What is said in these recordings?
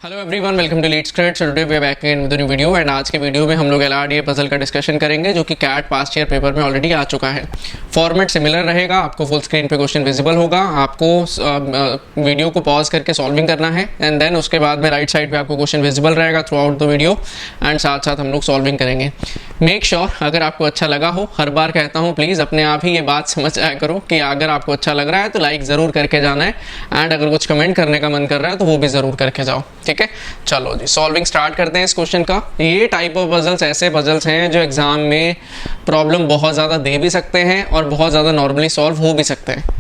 Hello everyone, welcome to Leeds Cred. So today we are back in with new video एंड आज के video में हम लोग एलआरडीए पजल का डिस्कशन करेंगे जो कि कैट पास्ट ईयर पेपर में ऑलरेडी आ चुका है। फॉर्मेट सिमिलर रहेगा, आपको फुल स्क्रीन पे क्वेश्चन विजिबल होगा, आपको वीडियो को पॉज करके सॉल्विंग करना है एंड देन उसके बाद में राइट साइड पे आपको क्वेश्चन विजिबल रहेगा through out the video and साथ साथ हम लोग सॉल्विंग करेंगे। मेक श्योर अगर आपको अच्छा लगा हो, हर बार कहता हूँ प्लीज़ अपने आप ही ये बात समझ आया करो कि अगर आपको अच्छा लग रहा है तो लाइक ज़रूर करके जाना है एंड अगर कुछ कमेंट करने का मन कर रहा है तो वो भी ज़रूर करके जाओ। ठीक है, चलो जी सॉल्विंग स्टार्ट करते हैं इस क्वेश्चन का। ये टाइप ऑफ पजल्स ऐसे पजल्स हैं जो एग्जाम में प्रॉब्लम बहुत ज़्यादा दे भी सकते हैं और बहुत ज़्यादा नॉर्मली सॉल्व हो भी सकते हैं।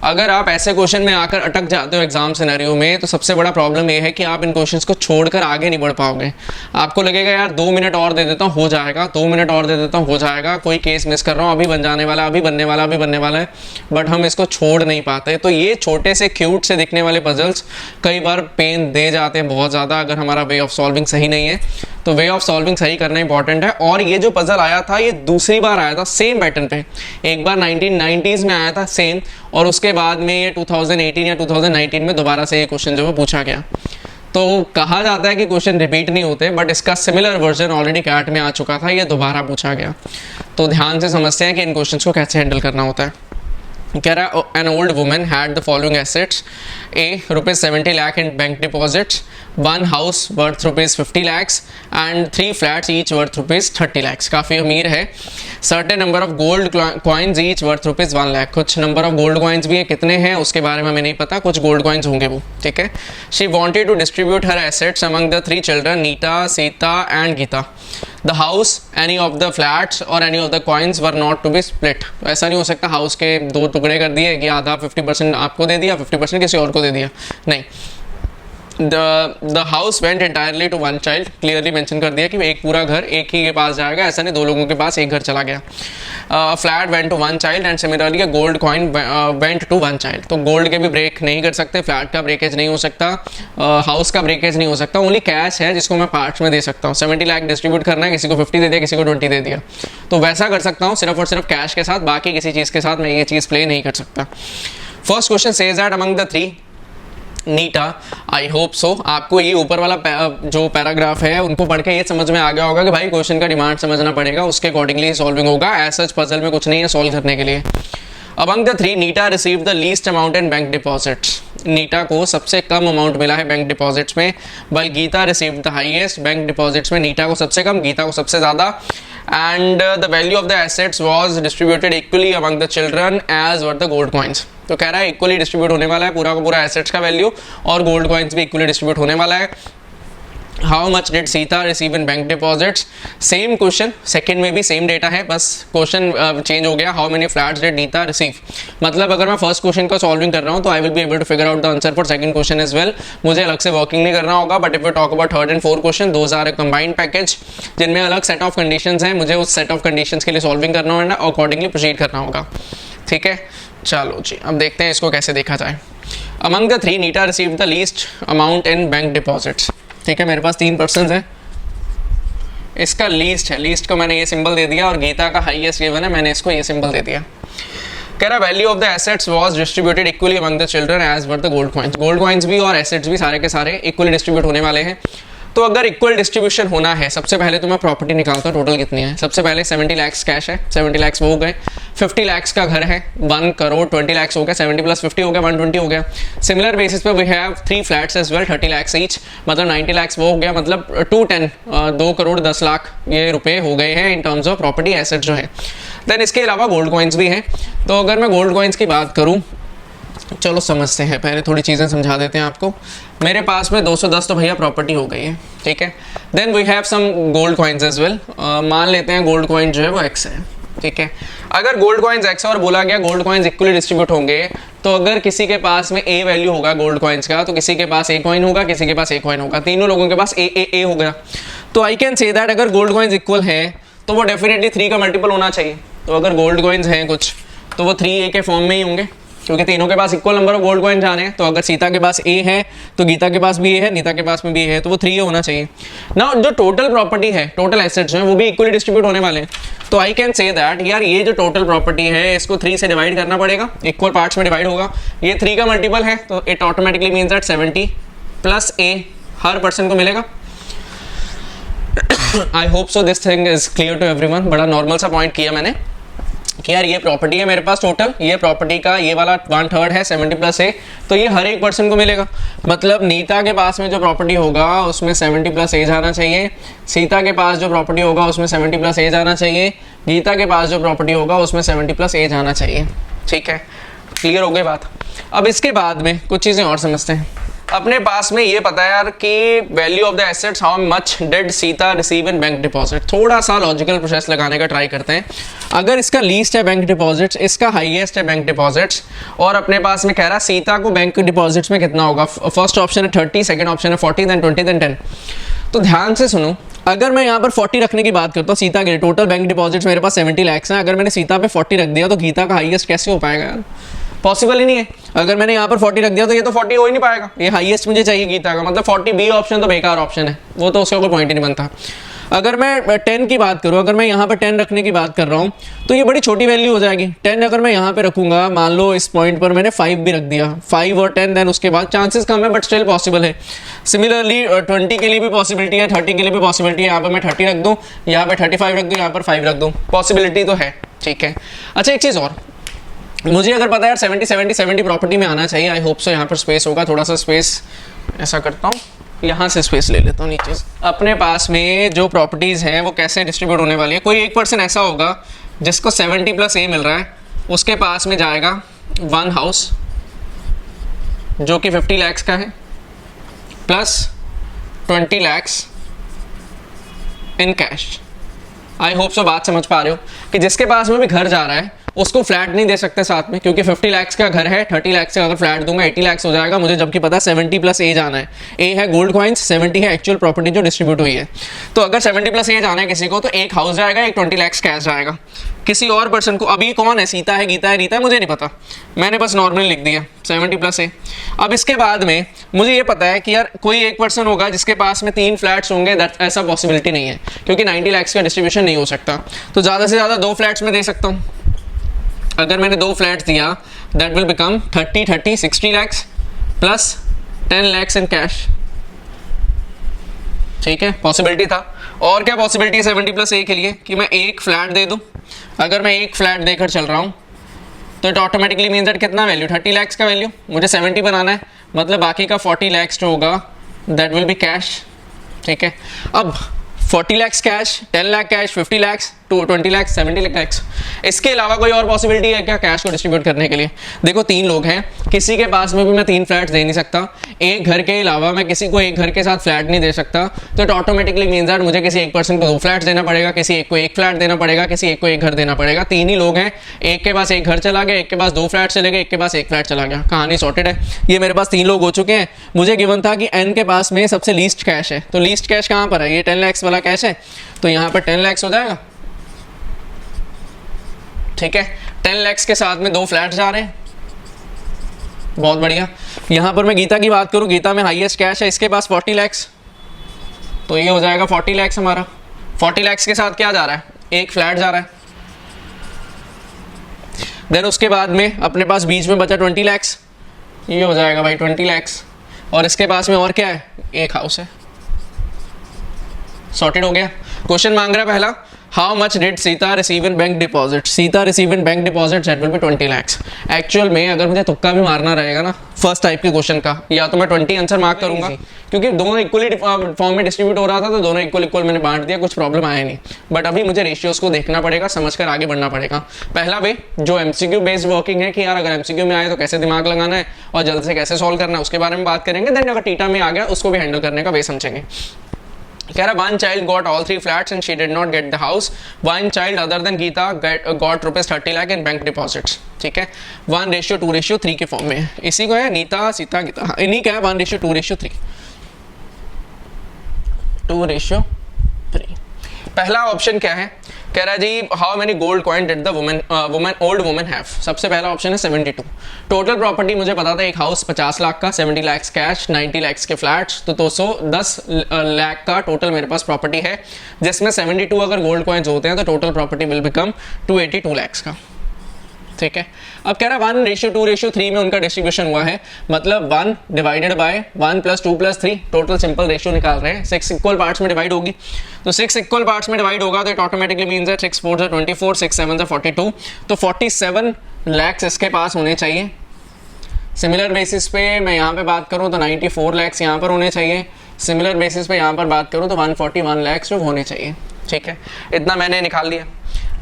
अगर आप ऐसे क्वेश्चन में आकर अटक जाते हो एग्जाम सिनेरियो में तो सबसे बड़ा प्रॉब्लम ये है कि आप इन क्वेश्चंस को छोड़कर आगे नहीं बढ़ पाओगे। आपको लगेगा यार 2 मिनट और दे देता हूँ हो जाएगा, 2 मिनट और दे देता हूँ हो जाएगा, कोई केस मिस कर रहा हूँ, अभी बन जाने वाला, अभी बनने वाला, अभी बनने वाला है, बट हम इसको छोड़ नहीं पाते। तो ये छोटे से क्यूट से दिखने वाले पजल्स कई बार पेन दे जाते हैं बहुत ज़्यादा अगर हमारा वे ऑफ सॉल्विंग सही नहीं है। तो वे ऑफ सॉल्विंग सही करना इंपॉर्टेंट है। और ये जो पजल आया था ये दूसरी बार आया था सेम पैटर्न पे, एक बार 1990s में आया था सेम, और उसके बाद में ये 2018 या 2019 में दोबारा से ये क्वेश्चन जो है पूछा गया। तो कहा जाता है कि क्वेश्चन रिपीट नहीं होते, बट इसका सिमिलर वर्जन ऑलरेडी कैट में आ चुका था, ये दोबारा पूछा गया। तो ध्यान से समझते हैं कि इन क्वेश्चन को कैसे हैंडल करना होता है। कह रहा an old woman had the following assets: A ₹70 lakh in bank deposits, 1 house worth ₹50 lakhs and 3 flats each worth ₹30 lakhs। काफ़ी अमीर है। Certain number of gold coins each worth ₹1 lakh। कुछ नंबर ऑफ गोल्ड कॉइन्स भी है, कितने हैं उसके बारे में हमें नहीं पता, कुछ गोल्ड कॉइन्स होंगे वो। ठीक है। She wanted to distribute her assets among the 3 children Nita, Sita and Gita. The house, any of the flats और any of the coins were not to be split. ऐसा नहीं हो सकता हाउस के 2 टुकड़े कर दिए कि आधा 50% आपको दे दिया, 50% किसी और को दे दिया, नहीं। The house went entirely to one child, clearly mention कर दिया कि एक पूरा घर एक ही के पास जाएगा, ऐसा नहीं 2 लोगों के पास एक घर चला गया। Flat went to 1 child and similarly gold coin went to 1 child। तो गोल्ड के भी ब्रेक नहीं कर सकते, फ्लैट का ब्रेकेज नहीं हो सकता, हाउस का ब्रेकेज नहीं हो सकता, ओनली कैश है जिसको मैं पार्ट्स में दे सकता हूँ। 70 लाख डिस्ट्रीब्यूट करना है, किसी को 50 दे दिया, किसी को 20 दे दिया, तो वैसा कर सकता हूँ सिर्फ और सिर्फ कैश के साथ, बाकी किसी चीज़ के साथ मैं ये चीज़ प्ले नहीं कर सकता। First question says that among the 3 Neeta, I hope सो आपको ये ऊपर वाला जो पैराग्राफ है उनको पढ़ के ये समझ में आ गया होगा कि भाई क्वेश्चन का डिमांड समझना पड़ेगा, उसके अकॉर्डिंगली सॉल्विंग होगा। ऐसा पजल में कुछ नहीं है सॉल्व करने के लिए। Among the 3 Nita receive the least amount in bank deposits. Nita को सबसे कम अमाउंट मिला है बैंक डिपॉजिट्स में, but Geeta receive the highest. Bank deposits में नीटा को सबसे कम, गीता को सबसे ज़्यादा। And the value of the assets was distributed equally among the children as were the gold coins. तो कह रहा है इक्वली डिस्ट्रीब्यूट होने वाला है पूरा का पूरा एसेट्स का वैल्यू, और गोल्ड कॉइन्स भी इक्वली डिस्ट्रीब्यूट होने वाला है। How much did Sita receive in bank deposits. Same question, second में भी सेम डेटा है, बस क्वेश्चन चेंज हो गया। How many flats did Neeta receive. मतलब अगर मैं फर्स्ट क्वेश्चन का सॉल्विंग कर रहा हूँ तो I will be able to figure out the answer for second question as well. मुझे अलग से वर्किंग नहीं करना होगा। But if we talk about third and fourth question, those are a combined package जिनमें अलग सेट ऑफ कंडीशंस हैं, मुझे उस सेट ऑफ कंडीशंस के लिए सॉल्विंग करना होगा, अकॉर्डिंगली प्रोसीड करना होगा। ठीक है, चलो जी अब देखते हैं इसको कैसे देखा जाए। Among the 3 Nita receive the least amount in bank deposits. ठीक है, मेरे पास 3 पर्सन्स हैं, इसका लीस्ट है, लीस्ट को मैंने ये सिंबल दे दिया, और गीता का हाईएस्ट गिवन है, मैंने इसको ये सिंबल दे दिया। कह रहा value of the assets was distributed equally among the children as were the gold coins. Gold coins भी और एसेट्स भी सारे के सारे इक्वली डिस्ट्रीब्यूट होने वाले हैं। तो अगर इक्वल डिस्ट्रीब्यूशन होना है, सबसे पहले तो मैं प्रॉपर्टी निकालता हूँ टोटल कितनी है। सबसे पहले 70 lakhs कैश है, 70 lakhs वो हो गए। 50 lakhs का घर है, 1 करोड़ 20 lakhs हो गया, 70 + 50 हो गया, 120 हो गया। सिमिलर बेसिस पे वी हैव 3 फ्लैट्स एज वेल, 30 lakhs ईच, मतलब 90 lakhs वो हो गया, मतलब 2 करोड़ 10 लाख ये रुपए हो गए हैं in terms of property asset जो है। देन इसके अलावा गोल्ड कॉइन्स भी हैं। तो अगर मैं गोल्ड कॉइन्स की बात करूँ, चलो समझते हैं, पहले थोड़ी चीज़ें समझा देते हैं आपको। मेरे पास में 210 तो भैया प्रॉपर्टी हो गई है, ठीक है। Then we have some gold coins as well. मान लेते हैं गोल्ड कॉइन जो है वो x है, ठीक है। अगर गोल्ड कॉइन्स x और बोला गया गोल्ड कॉइन्स इक्वली डिस्ट्रीब्यूट होंगे, तो अगर किसी के पास में a वैल्यू होगा गोल्ड कॉइन्स का, तो किसी के पास a कॉइन होगा, किसी के पास a कॉइन होगा, तीनों लोगों के पास a हो गया। तो आई कैन से दैट अगर गोल्ड कॉइन्स इक्वल है तो वो डेफिनेटली 3 का मल्टीपल होना चाहिए। तो अगर गोल्ड कॉइन्स हैं कुछ तो वो 3a के फॉर्म में ही होंगे, क्योंकि तीनों के पास equal number of gold coin जाने हैं। तो अगर सीता के पास A है तो गीता के पास भी A है, नीता के पास में भी A है, तो वो 3 होना चाहिए ना। जो टोटल प्रॉपर्टी है, टोटल एसेट्स हैं, वो भी इक्वली डिस्ट्रीब्यूट होने वाले हैं। तो आई कैन से दैट यार ये जो टोटल प्रॉपर्टी है इसको 3 से डिवाइड करना पड़ेगा, इक्वल पार्ट्स में डिवाइड होगा। ये 3 का मल्टीपल है तो it automatically means that 70 + A हर पर्सन को मिलेगा। I hope so this thing is clear to everyone. बड़ा नॉर्मल सा पॉइंट किया मैंने कि यार ये प्रॉपर्टी है मेरे पास टोटल, ये प्रॉपर्टी का ये वाला 1/3 है 70+A, तो ये हर एक पर्सन को मिलेगा। मतलब नीता के पास में जो प्रॉपर्टी होगा उसमें 70+A जाना चाहिए, सीता के पास जो प्रॉपर्टी होगा उसमें 70+A जाना चाहिए, गीता के पास जो प्रॉपर्टी होगा उसमें 70+A जाना चाहिए। ठीक है, क्लियर हो गई बात। अब इसके बाद में कुछ चीज़ें और समझते हैं। अपने पास में ये पता है यार कि value of the assets, how much did Sita receive in bank deposit. थोड़ा सा लॉजिकल प्रोसेस लगाने का ट्राई करते हैं। अगर इसका लीस्ट है बैंक डिपॉजिट्स, इसका हाईएस्ट है बैंक डिपॉजिट्स, और अपने पास में कह रहा है सीता को बैंक डिपॉजिट्स में कितना होगा। फर्स्ट ऑप्शन है 30, सेकंड ऑप्शन है 40, देन 20, देन 10। तो ध्यान से सुनो, अगर मैं यहाँ पर 40 रखने की बात करता हूँ, सीता के टोटल बैंक डिपॉजिट्स मेरे पास 70 लाख हैं, अगर मैंने सीता पे 40 रख दिया तो गीता का हाईएस्ट कैसे हो पाएगा यार, पॉसिबल ही नहीं है। अगर मैंने यहाँ पर 40 रख दिया तो ये तो 40 हो ही नहीं पाएगा, ये हाईएस्ट मुझे चाहिए गीता का, मतलब 40B ऑप्शन तो बेकार ऑप्शन है, वो तो उसका कोई पॉइंट ही नहीं बनता। अगर मैं 10 की बात करूँ, अगर मैं यहाँ पर 10 रखने की बात कर रहा हूँ तो ये बड़ी छोटी वैल्यू हो जाएगी। 10 अगर मैं यहाँ पे रखूँगा, मान लो इस पॉइंट पर मैंने 5 भी रख दिया, 5 और 10, देन उसके बाद चांसेस कम है बट स्टिल पॉसिबल है। सिमिलरली 20 के लिए भी पॉसिबिलिटी है, 30 के लिए भी पॉसिबिलिटी है। यहाँ पर मैं 30 रख दूँ, यहाँ पर 35 रख दूँ, यहाँ पर 5 रख दूँ, पॉसिबिलिटी तो है। ठीक है, अच्छा एक चीज़ और, मुझे अगर पता है यार 70 प्रॉपर्टी में आना चाहिए, आई होप सो यहाँ पर स्पेस होगा, थोड़ा सा स्पेस ऐसा करता हूँ, यहाँ से स्पेस ले लेता हूँ नीचे। अपने पास में जो प्रॉपर्टीज़ हैं वो कैसे डिस्ट्रीब्यूट होने वाली है। कोई एक पर्सन ऐसा होगा जिसको 70+A मिल रहा है, उसके पास में जाएगा 1 हाउस जो कि 50 लाख का है, plus 20 lakh in cash. I hope सो बात समझ पा रहे हो कि जिसके पास में भी घर जा रहा है उसको फ्लैट नहीं दे सकते साथ में, क्योंकि 50 लाख का घर है, 30 लाख से अगर फ्लैट दूंगा 80 लाख हो जाएगा मुझे, जबकि पता 70+A जाना है। ए है गोल्ड कॉइन्स, 70 है एक्चुअल प्रॉपर्टी जो डिस्ट्रीब्यूट हुई है। तो अगर 70+A जाना है किसी को तो एक हाउस जाएगा, एक 20 लाख कैश जाएगा किसी और पर्सन को। अभी कौन है, सीता है, गीता है, रीता है, मुझे नहीं पता, मैंने बस नॉर्मली लिख दिया 70+A। अब इसके बाद में मुझे ये पता है कि यार कोई एक पर्सन होगा जिसके पास में 3 फ्लैट्स होंगे, ऐसा पॉसिबिलिटी नहीं है क्योंकि 90 लाख का डिस्ट्रीब्यूशन नहीं हो सकता, तो ज़्यादा से ज़्यादा 2 फ्लैट्स में दे सकता हूँ। अगर मैंने 2 फ्लैट्स दिया that will become 30 60 lakh plus 10 lakh in cash. ठीक है, पॉसिबिलिटी था। और क्या पॉसिबिलिटी है 70+A के लिए कि मैं एक फ्लैट दे दूं। अगर मैं एक फ्लैट देकर चल रहा हूं तो इट ऑटोमेटिकली मीन्स दैट कितना वैल्यू, 30 लाख का वैल्यू, मुझे 70 बनाना है, मतलब बाकी का 40 लाख जो होगा दैट विल बी कैश। ठीक है, अब 40 लाख कैश, 10 लाख कैश, 50 लाख, 20 लाख, 70 लाख। इसके अलावा कोई और पॉसिबिलिटी है क्या कैश को डिस्ट्रीब्यूट करने के लिए? देखो 3 लोग हैं, किसी के पास में भी मैं 3 फ्लैट्स दे नहीं सकता, एक घर के अलावा मैं किसी को एक घर के साथ फ्लैट नहीं दे सकता, तो इट ऑटोमेटिकली मीन्स दैट मुझे किसी एक पर्सन को 2 फ्लैट्स देना पड़ेगा, किसी एक को एक फ्लैट देना पड़ेगा, किसी एक को एक घर देना पड़ेगा। 3 ही लोग हैं, एक के पास एक घर चला गया, एक के पास 2 फ्लैट चले गए, एक के पास एक फ्लैट चला गया, कहानी सॉर्टेड है। ये मेरे पास 3 लोग हो चुके हैं। मुझे गिवन था कि एन के पास में सबसे लीस्ट कैश है, तो लीस्ट कैश कहाँ पर है, ये 10 लाख वाला कैश है, तो यहाँ पर 10 लाख हो जाएगा। ठीक है, 10 लाख के साथ में 2 फ्लैट जा रहे हैं, बहुत बढ़िया। यहाँ पर मैं गीता की बात करूँ, गीता में हाईएस्ट कैश है, इसके पास 40 लाख, तो ये हो जाएगा 40 लाख हमारा। 40 लाख के साथ क्या जा रहा है, एक फ्लैट जा रहा है। देन उसके बाद में अपने पास बीच में बचा 20 लाख, ये हो जाएगा भाई 20 लाख, और इसके पास में और क्या है, एक हाउस है। सॉर्टेड हो गया। क्वेश्चन मांग रहा है पहला, how much did Sita receive in bank deposit. Sita receive in bank deposit that will be 20 lakh. Actual में अगर मुझे तुक्का भी मारना रहेगा ना फर्स्ट टाइप के क्वेश्चन का, या तो मैं 20 आंसर मार्क करूंगा, क्योंकि दोनों इक्वली फॉर्म में डिस्ट्रीब्यूट हो रहा था, तो दोनों इक्वल मैंने बांट दिया, कुछ प्रॉब्लम आया नहीं। बट अभी मुझे रेशियोज को देखना पड़ेगा, समझकर आगे बढ़ना पड़ेगा। पहला वे जो MCQ बेस्ड वर्किंग है कि यार अगर MCQ में आए तो कैसे दिमाग लगाना है और जल्द से कैसे सॉल्व करना है, उसके बारे में बात करेंगे। देन अगर टीटा में आ गया उसको भी हैंडल करने का वे समझेंगे। कह रहा one child got all 3 flats and she did not get the house. One child other than Geeta got rupees 30 lakh in bank deposits. ठीक है, 1:2:3 के फॉर्म में है। इसी को है नीता सीता गीता, हाँ इन्हीं का है 1:2:3। 2:3। पहला ऑप्शन क्या है, कह रहा है जी how many gold coin did the old women have. सबसे पहला ऑप्शन है 72। टोटल प्रॉपर्टी मुझे पता था एक हाउस 50 लाख का, 70 लाख कैश, 90 लाख के फ्लैट्स, तो 210 लाख का टोटल मेरे पास प्रॉपर्टी है, जिसमें 72 अगर गोल्ड कॉइन्स होते हैं तो total property will become 282 lakh का। ठीक है। अब कह रहा है 1:2:3 में उनका डिस्ट्रीब्यूशन हुआ है, मतलब 1 divided by 1 + 2 + 3, total simple ratio निकाल रहे हैं। 6 इक्वल पार्ट्स में डिवाइड होगी, तो 6 इक्वल पार्ट्स में डिवाइड होगा तो इट ऑटोमेटिकली मीन्स है 6 4 24, 6 7 42, तो 47 lakhs इसके पास होने चाहिए। सिमिलर बेसिस पे मैं यहाँ पे बात करूँ तो 94 lakhs यहाँ पर होने चाहिए। सिमिलर बेसिस पे यहाँ पर बात करूँ तो 141 lakhs जो होने चाहिए। ठीक है, इतना मैंने निकाल लिया।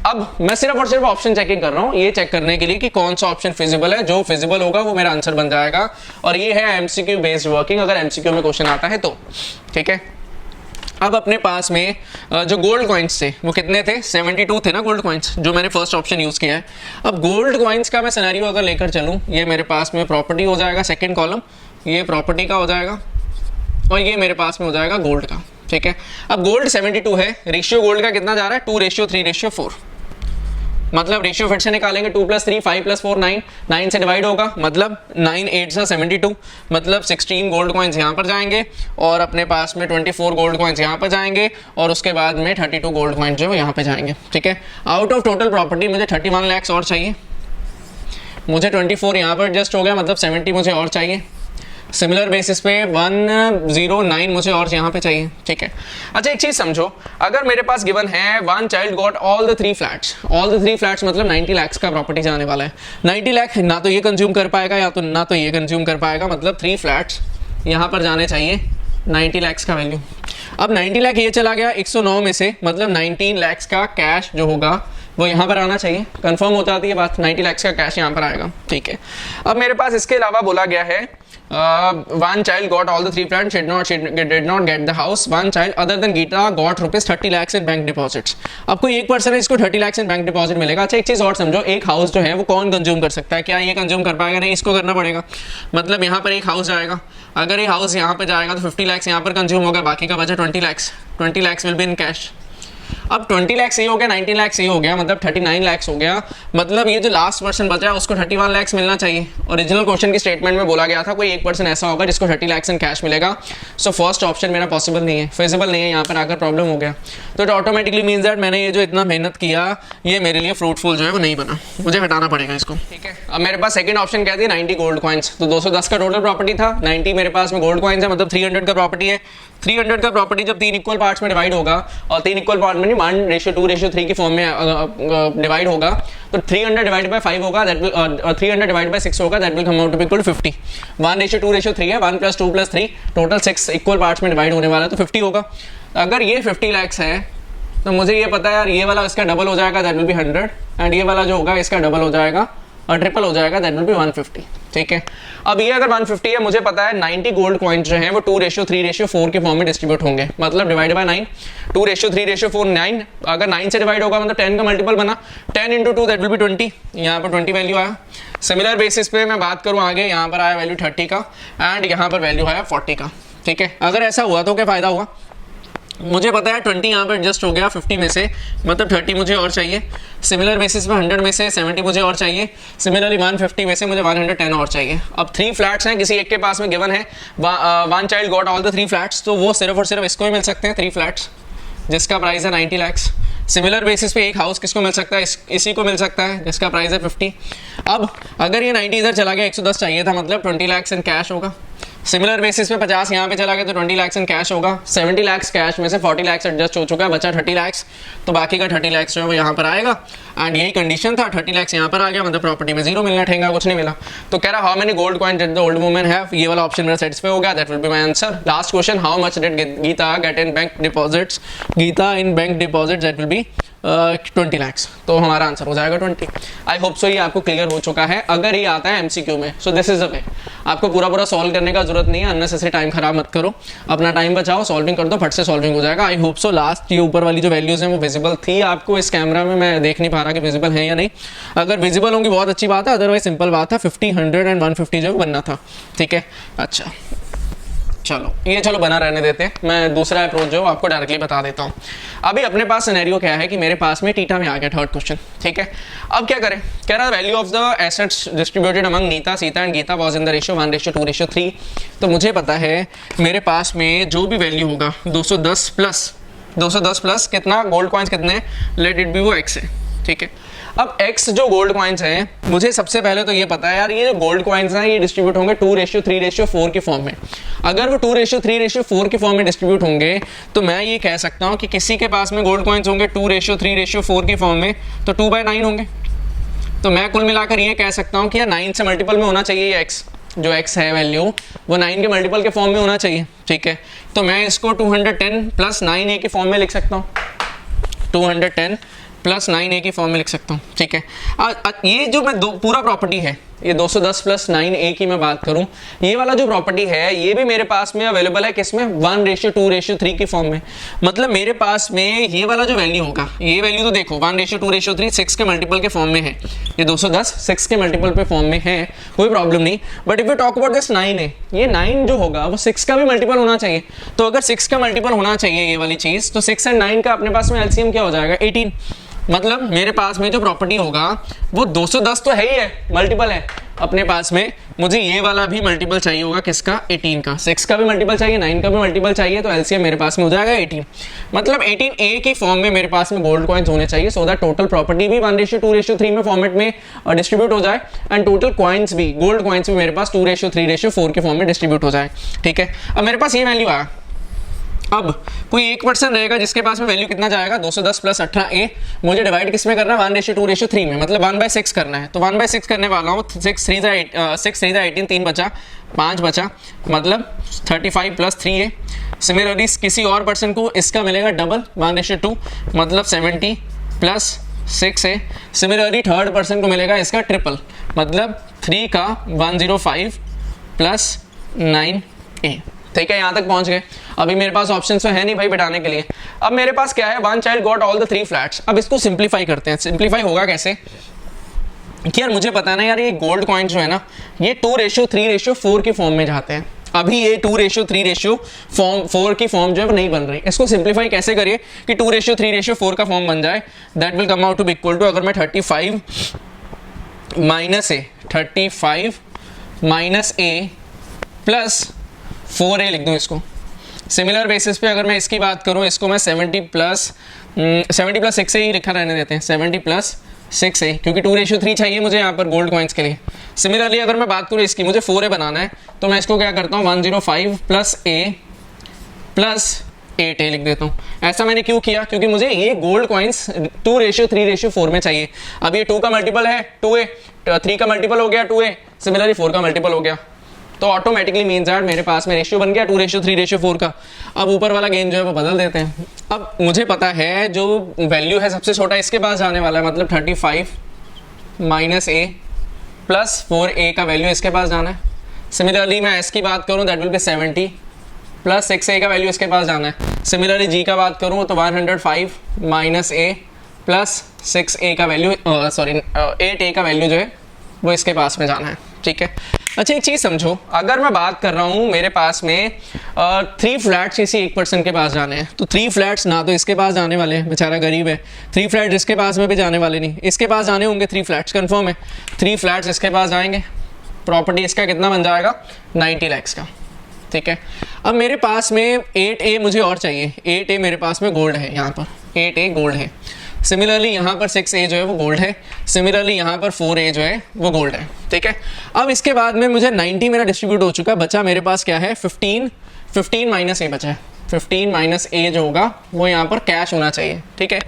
अब मैं सिर्फ और सिर्फ ऑप्शन चेकिंग कर रहा हूँ, ये चेक करने के लिए कि कौन सा ऑप्शन फिजिबल है। जो फिजिबल होगा वो मेरा आंसर बन जाएगा, और ये है एमसीक्यू बेस्ड वर्किंग, अगर एमसीक्यू में क्वेश्चन आता है तो। ठीक है, अब अपने पास में जो गोल्ड कॉइन्स थे वो कितने थे? 72 थे ना गोल्ड कॉइन्स, जो मैंने फर्स्ट ऑप्शन यूज़ किया है। अब गोल्ड कॉइन्स का मैं सिनेरियो अगर लेकर चलूँ, ये मेरे पास में प्रॉपर्टी हो जाएगा, सेकंड कॉलम ये प्रॉपर्टी का हो जाएगा, और ये मेरे पास में हो जाएगा गोल्ड का। ठीक है, अब गोल्ड 72 है, रेशियो गोल्ड का कितना जा रहा है? 2:3:4, मतलब रेशियो फिर से निकालेंगे 2 + 3 5 + 4 9, 9 से डिवाइड होगा, मतलब 9 8 सा 72, मतलब 16 गोल्ड कॉइन्स यहाँ पर जाएंगे, और अपने पास में 24 गोल्ड कॉइन्स यहाँ पर जाएंगे, और उसके बाद में 32 गोल्ड कॉइन्स जो है यहाँ पे जाएंगे। ठीक है, आउट ऑफ टोटल प्रॉपर्टी मुझे 31 lakhs और चाहिए, मुझे 24 यहाँ पर एडजस्ट हो गया, मतलब 70 मुझे और चाहिए। सिमिलर बेसिस पे 109 मुझे और यहाँ पे चाहिए। ठीक है, अच्छा एक चीज़ समझो, अगर मेरे पास गिवन है one child got all the 3 flats, all the 3 flats मतलब 90 lakhs का प्रॉपर्टी जाने वाला है। 90 lakh ना तो ये कंज्यूम कर पाएगा, या तो ना तो ये कंज्यूम कर पाएगा, मतलब 3 फ्लैट्स यहाँ पर जाने चाहिए 90 lakhs का वैल्यू। अब 90 lakh ये चला गया 109 में से, मतलब 19 lakhs का कैश जो होगा वो यहाँ पर आना चाहिए। कंफर्म हो जाती है बात, 90 lakhs का कैश यहाँ पर आएगा। ठीक है, अब मेरे पास इसके अलावा बोला गया है one child got all the 3 flats, did not get the house. One child other than Geeta got ₹30 lakhs in bank deposits. अब कोई एक पर्सन है इसको 30 lakhs in bank deposit मिलेगा। अच्छा एक चीज़ और समझो, एक हाउस जो है वो कौन कंज्यूम कर सकता है? क्या ये कंज्यूम कर पाएगा? नहीं, इसको करना पड़ेगा। मतलब यहाँ पर एक हाउस जाएगा, अगर ये हाउस यहाँ पर जाएगा तो 50 lakhs यहाँ पर कंज्यूम होगा, बाकी का बचा 20 lakhs। 20 lakhs will be in cash. अब 20 lakhs ये हो गया, 19 lakhs ये हो गया, मतलब 39 lakhs हो गया, मतलब ये जो लास्ट पर्सन बचा है उसको 31 lakhs मिलना चाहिए। ओरिजिनल क्वेश्चन की स्टेटमेंट में बोला गया था कोई एक पर्सन ऐसा होगा जिसको 30 lakhs इन कैश मिलेगा। सो फर्स्ट ऑप्शन मेरा पॉसिबल नहीं है, फिजिबल नहीं है, यहाँ पर आकर प्रॉब्लम हो गया। तो इट ऑटोमेटिकली मीन्स दैट मैंने ये जो इतना मेहनत किया ये मेरे लिए फ्रूटफुल जो है वो नहीं बना, मुझे हटाना पड़ेगा इसको। ठीक है, अब मेरे पास सेकंड ऑप्शन क्या थी? 90 गोल्ड कॉइन्स, तो 210 का टोटल प्रॉपर्टी था, 90 मेरे पास में गोल्ड कॉइन्स है, मतलब 300 का प्रॉपर्टी है। 300 का प्रॉपर्टी जब 3 इक्वल पार्ट्स में डिवाइड होगा, और 3 इक्वल पार्ट में नहीं 1:2:3 की फॉर्म में डिवाइड होगा, तो 300 डिवाइड बाय 5 होगा, दैट विल 300 डिवाइड बाय 6 होगा, that will come out to be equal 50। 1:2:3 है, 1 + 2 + 3, टोटल 6 इक्वल पार्ट्स में डिवाइड होने वाला है, तो 50 होगा। अगर ये 50 lakhs है तो मुझे ये पता है यार ये वाला इसका डबल हो जाएगा, दैट विल बी 100, एंड ये वाला जो होगा इसका डबल हो जाएगा और ट्रिपल हो जाएगा, दैट विल बी 150। ठीक है, अब ये अगर 150 है, मुझे पता है 90 गोल्ड कॉइन्स जो हैं वो 2:3:4 के फॉर्म में डिस्ट्रीब्यूट होंगे, मतलब डिवाइड बाय 9, 2:3:4 9, अगर 9 से डिवाइड होगा मतलब 10 का मल्टीपल बना, 10 × 2 दैट विल बी 20, यहाँ पर 20 वैल्यू आया। सिमिलर बेसिस पे मैं बात करूँ आगे, यहाँ पर आया वैल्यू 30 का, एंड यहाँ पर वैल्यू आया 40 का। ठीक है, अगर ऐसा हुआ तो क्या फ़ायदा हुआ? मुझे पता है 20 यहाँ पर एडजस्ट हो गया 50 में से, मतलब 30 मुझे और चाहिए। सिमिलर बेसिस पे 100 में से 70 मुझे और चाहिए। सिमिलरली 150 में से मुझे 110 और चाहिए। अब 3 फ्लैट्स हैं, किसी एक के पास में गिवन है one child got all the 3 flats, तो वो सिर्फ और सिर्फ इसको ही मिल सकते हैं 3 फ्लैट्स, जिसका प्राइस है 90 lakhs। सिमिलर बेसिस पे एक हाउस किसको मिल सकता है? इसी को मिल सकता है, जिसका प्राइस है 50। अब अगर ये 90 इधर चला गया, 110 चाहिए था, मतलब 20 lakhs इन कैश होगा। सिमिलर बेसिस पे 50 यहाँ पे चला गया तो 20 lakhs इन कैश होगा। 70 lakhs कैश में से 40 lakhs एडजस्ट हो चुका है, बचा 30 lakhs, तो बाकी का 30 lakhs जो है वो यहाँ पर आएगा। एंड यही कंडीशन था, 30 lakhs यहाँ पर आ गया, मतलब प्रॉपर्टी में 0 मिलना, ठेंगा कुछ नहीं मिला। तो कह रहा how many gold coin did the old woman have, ये वाला ऑप्शन मेरा सेटिस्फाई हो गया, that will be my answer. Last question, how much did Geeta get in bank deposits, Geeta in bank deposits, that will be 20 lakhs, तो हमारा answer हो जाएगा 20। आई hope सो ये आपको क्लियर हो चुका है। अगर ये आता है एमसीक्यू में, so this is the way, आपको पूरा सॉल्व करने का जरूरत नहीं है, अननेसेसरी टाइम खराब मत करो, अपना टाइम बचाओ, सॉल्विंग कर दो, फट से सॉल्विंग हो जाएगा। आई होप सो लास्ट ये ऊपर वाली जो वैल्यूज हैं वो विजिबल थी आपको इस कैमरा में, मैं देख नहीं पा रहा कि विजिबल है या नहीं। अगर विजिबल होंगी बहुत अच्छी बात है, अदरवाइज सिंपल बात है, 50, 100 एंड 150 जो बनना था। ठीक है, अच्छा चलो बना रहने देते हैं, मैं दूसरा अप्रोच जो आपको डायरेक्टली बता देता हूँ। अभी अपने पास सिनेरियो क्या है कि मेरे पास में टीटा में आ गया थर्ड क्वेश्चन। ठीक है, अब क्या करें? कह रहा है value of the assets distributed among Neeta, Sita and Geeta was in the ratio 1:2:3। तो मुझे पता है मेरे पास में जो भी वैल्यू होगा 210 प्लस कितना गोल्ड कॉइन्स कितने, लेट इट बी वो x है। ठीक है, अब x जो गोल्ड कॉइन्स हैं, मुझे सबसे पहले तो ये पता है यार, ये जो गोल्ड कॉइन्स हैं ये डिस्ट्रीब्यूट होंगे 2:3:4 की फॉर्म में। अगर वो 2:3:4 की फॉर्म में डिस्ट्रीब्यूट होंगे तो मैं ये कह सकता हूँ कि किसी के पास में गोल्ड कॉइन्स होंगे 2:3:4 की फॉर्म में, तो 2/9 होंगे। तो मैं कुल मिलाकर ये कह सकता हूँ कि यार 9 से मल्टीपल में होना चाहिए ये x, जो x है वैल्यू वो 9 के मल्टीपल के फॉर्म में होना चाहिए, ठीक है। तो मैं इसको 210 + 9a की फॉर्म में लिख सकता हूँ, 210 + 9a की फॉर्म में लिख सकता हूँ, ठीक है। ये जो मैं पूरा प्रॉपर्टी है, ये 210 + 9a की मैं बात करूँ, ये वाला जो प्रॉपर्टी है ये भी मेरे पास में अवेलेबल है किसमें, 1:2:3 की फॉर्म में। मतलब मेरे पास में ये वाला जो वैल्यू होगा, ये वैल्यू तो देखो 1:2:3 6 के मल्टीपल के फॉर्म में है, ये 210 6 के मल्टीपल पे फॉर्म में है, कोई प्रॉब्लम नहीं। But if you talk about this 9 है, ये 9 जो होगा वो 6 का भी मल्टीपल होना चाहिए। तो अगर 6 का मल्टीपल होना चाहिए ये वाली चीज़, तो 6 और 9 का अपने पास में एलसीएम क्या हो जाएगा, 18। मतलब मेरे पास में जो प्रॉपर्टी होगा वो 210 तो है ही है, मल्टीपल है अपने पास में, मुझे ये वाला भी मल्टीपल चाहिए होगा किसका, 18 का। 6 का भी मल्टीपल चाहिए, 9 का भी मल्टीपल चाहिए, तो एलसीएम मेरे पास में हो जाएगा 18। मतलब 18a की फॉर्म में मेरे पास में गोल्ड कॉइन्स होने चाहिए, सो दैट टोटल प्रॉपर्टी भी 1:2:3 में फॉर्मेट में डिस्ट्रीब्यूट हो जाए, एंड टोटल कॉइन्स भी, गोल्ड कॉइन्स भी मेरे पास 2:3:4 के फॉर्म में डिस्ट्रीब्यूट हो जाए, ठीक है। अब मेरे पास ये वैल्यू आया, अब कोई एक पर्सन रहेगा जिसके पास में वैल्यू कितना जाएगा, 210 + 18a, मुझे डिवाइड किस में करना है, 1:2:3 में, मतलब 1/6 करना है। तो 1/6 करने वाला हूँ, 6 3 18, 3 बचा, 5 बचा, मतलब 35 + 3a। सिमिलरली किसी और पर्सन को इसका मिलेगा डबल, 1:2, मतलब 70 + 6a। सिमिलरली थर्ड पर्सन को मिलेगा इसका ट्रिपल, मतलब 3 का 105 + 9a, ठीक है। यहाँ तक पहुँच गए। अभी मेरे पास ऑप्शन तो है नहीं भाई बिठाने के लिए। अब मेरे पास क्या है, 1 child got all the 3 flats. अब इसको सिंप्लीफाई करते हैं। सिंप्लीफाई होगा कैसे कि यार मुझे पता है ना यार, ये गोल्ड कॉइन्स जो है ना ये 2:3:4 की फॉर्म में जाते हैं। अभी ये 2:3:4 की फॉर्म जो है वो नहीं बन रही। इसको सिंप्लीफाई कैसे करिए कि 2:3:4 का फॉर्म बन जाए, that will come out to be equal to, अगर मैं 35 - a + 4a लिख दूँ इसको। सिमिलर बेसिस पे अगर मैं इसकी बात करूँ, इसको मैं 70 + 6a ही लिखा रहने देते हैं, 70 + 6a, क्योंकि 2:3 चाहिए मुझे यहाँ पर गोल्ड कॉइन्स के लिए। सिमिलरली अगर मैं बात करूँ इसकी, मुझे 4a बनाना है, तो मैं इसको क्या करता हूँ, 105 + a + 8a लिख देता हूँ। ऐसा मैंने क्यों किया, क्योंकि मुझे ये गोल्ड कॉइन्स 2:3:4 में चाहिए। अब ये 2 का मल्टीपल है 2a, 3 का मल्टीपल हो गया 2a, सिमिलरली 4 का मल्टीपल हो गया, तो ऑटोमेटिकली मीन्स दैट मेरे पास में रेशियो बन गया 2:3:4 का। अब ऊपर वाला गेन जो है वो बदल देते हैं। अब मुझे पता है जो वैल्यू है सबसे छोटा इसके पास जाने वाला है, मतलब 35 - a + 4a का वैल्यू इसके पास जाना है। सिमिलरली मैं s की बात करूँ, दैट विल बी 70 + 6a का वैल्यू इसके पास जाना है। सिमिलरली g का बात करूँ तो 105 - a + 6a का वैल्यू 8a का वैल्यू जो है वो इसके पास में जाना है, ठीक है। अच्छा एक चीज़ समझो, अगर मैं बात कर रहा हूँ मेरे पास में 3 फ्लैट्स किसी एक पर्सन के पास जाने हैं, तो 3 फ्लैट्स ना तो इसके पास जाने वाले हैं, बेचारा गरीब है, 3 फ्लैट्स इसके पास में भी जाने वाले नहीं, इसके पास जाने होंगे 3 फ्लैट्स, कंफर्म है 3 फ्लैट्स इसके पास जाएंगे। प्रॉपर्टी इसका कितना बन जाएगा, 90 लाख का, ठीक है। अब मेरे पास में 8a मुझे और चाहिए, 8a मेरे पास में गोल्ड है, यहाँ पर 8a गोल्ड है। सिमिलरली यहाँ पर 6a जो है वो गोल्ड है, सिमिलरली यहाँ पर 4a जो है वो गोल्ड है, ठीक है। अब इसके बाद में मुझे 90 मेरा डिस्ट्रीब्यूट हो चुका है, बचा मेरे पास क्या है 15 - a बचा है, 15 - a जो होगा वो यहाँ पर कैश होना चाहिए, ठीक है।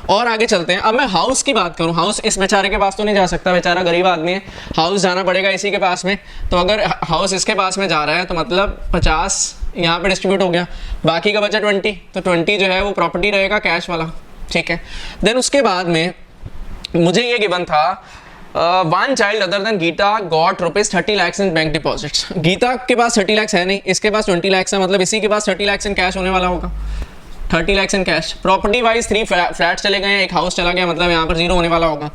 और आगे चलते हैं। अब मैं हाउस की बात करूँ, हाउस इस बेचारे के पास तो नहीं जा सकता, बेचारा गरीब आदमी है, हाउस जाना पड़ेगा इसी के पास में। तो अगर हाउस इसके पास में जा रहा है तो मतलब 50 यहाँ पे डिस्ट्रीब्यूट हो गया, बाकी का बचा 20, तो 20 जो है वो प्रॉपर्टी रहेगा कैश वाला, ठीक है। देन उसके बाद में मुझे ये गिवन था 1 child other than Gita got ₹30 lakh in bank deposits. Gita के पास 30 लाख है नहीं, इसके पास 20 लाख है, मतलब इसी के पास 30 लाख इन कैश होने वाला होगा, 30 lakh in cash. Property wise 3 flats चले गए, एक हाउस चला गया, मतलब यहाँ पर 0 होने वाला होगा।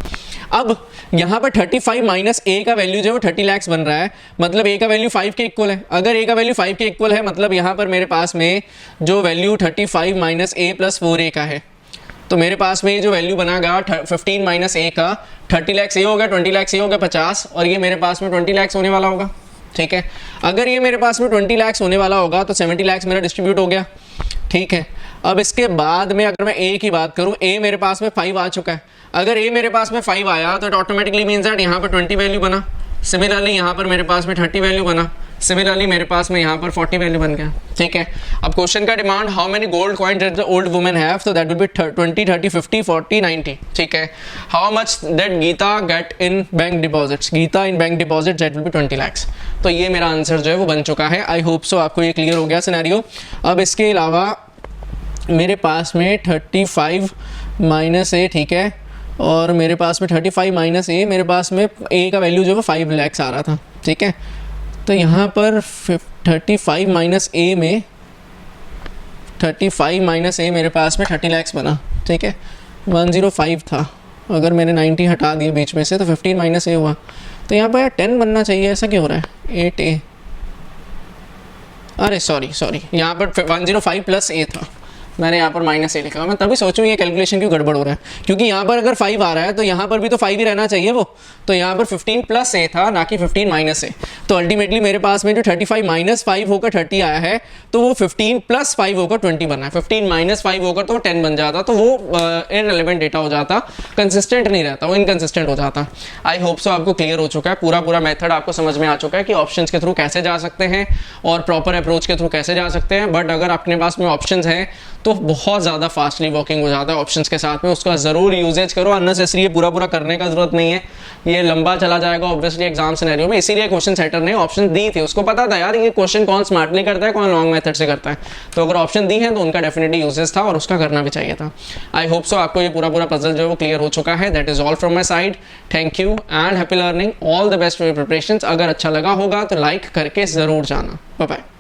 अब यहाँ पर 35 - a का वैल्यू जो है वो 30 लाख बन रहा है, मतलब a का वैल्यू 5 के इक्वल है। अगर a का वैल्यू 5 के इक्वल है, मतलब यहाँ पर मेरे पास में जो वैल्यू 35 - a + 4a का है, तो मेरे पास में ये जो वैल्यू बना 15 - a का 30 लाख ये हो गया, 20 लाख ये हो गया 50, और ये मेरे पास में 20 लाख होने वाला होगा, ठीक है। अगर ये मेरे पास में 20 लाख होने वाला होगा तो 70 लाख मेरा डिस्ट्रीब्यूट हो गया, ठीक है। अब इसके बाद में अगर मैं a की बात करूँ, a मेरे पास में 5 आ चुका है। अगर ए मेरे पास में 5 आया तो इट ऑटोमेटिकली मीन्स दैट यहाँ पर 20 वैल्यू बना, सिमिलरली यहाँ पर मेरे पास में 30 वैल्यू बना, सिमिलरली मेरे पास में यहाँ पर 40 वैल्यू बन गया, ठीक है। अब क्वेश्चन का demand how many gold coin that the old women have, तो दैट विल बी 20, 30, 50, 40, 90, ठीक है। How much that Geeta get in bank deposits, Geeta in bank deposit that will be 20 lakhs। तो ये मेरा आंसर जो है वो बन चुका है। आई होप सो आपको ये क्लियर हो गया सिनेरियो। अब इसके अलावा मेरे पास में 35 माइनस ए, ठीक है, और मेरे पास में 35 माइनस ए, मेरे पास में ए का वैल्यू जो है 5 lakhs आ रहा था, ठीक है। तो यहाँ पर 35 माइनस ए में 35 माइनस ए मेरे पास में 30 lakhs बना, ठीक है। 105 था, अगर मैंने 90 हटा दिए बीच में से तो 15 माइनस ए हुआ। तो यहाँ पर 10 बनना चाहिए, ऐसा क्यों हो रहा है? 8a, अरे सॉरी यहाँ पर 105 प्लस ए था, मैंने यहाँ पर माइनस ए लिखा। मैं तभी सोचूं ये कैलकुलेशन क्यों गड़बड़ हो रहा है, क्योंकि यहाँ पर अगर 5 आ रहा है तो यहाँ पर भी तो 5 ही रहना चाहिए वो। तो यहाँ पर 15 प्लस ए था, ना कि 15 माइनस ए। तो अल्टीमेटली मेरे पास में जो 35 माइनस 5 होकर 30 आया है, तो वो 15 प्लस 5 होकर 20 बना है। 15 माइनस 5 होकर तो 10 बन जाता, तो वो इनरेलेवेंट डेटा हो जाता, कंसिस्टेंट नहीं रहता, वो इनकंसिस्टेंट हो जाता। आई होप सो आपको क्लियर हो चुका है, पूरा मेथड आपको समझ में आ चुका है कि ऑप्शंस के थ्रू कैसे जा सकते हैं और प्रॉपर अप्रोच के थ्रू कैसे जा सकते हैं। बट अगर अपने पास में ऑप्शंस हैं तो बहुत ज़्यादा फास्टली वर्किंग हो जाता है ऑप्शंस के साथ में, उसका ज़रूर यूजेज करो। अननेसेसरी पूरा करने का जरूरत नहीं है, ये लंबा चला जाएगा ऑब्वियसली एग्जाम सिनेरियो में। इसीलिए क्वेश्चन सेटर ने ऑप्शन दी थी, उसको पता था यार ये क्वेश्चन कौन स्मार्टली करता है, कौन लॉन्ग मेथड से करता है। तो अगर ऑप्शन दी है तो उनका डेफिनेटली यूजेस था और उसका करना भी चाहिए था। आई होप सो आपको ये पूरा पजल जो है वो क्लियर हो चुका है। That is all from my side. Thank you and happy learning, all the best for your preparations. अगर अच्छा लगा होगा तो लाइक करके ज़रूर जाना। Bye bye.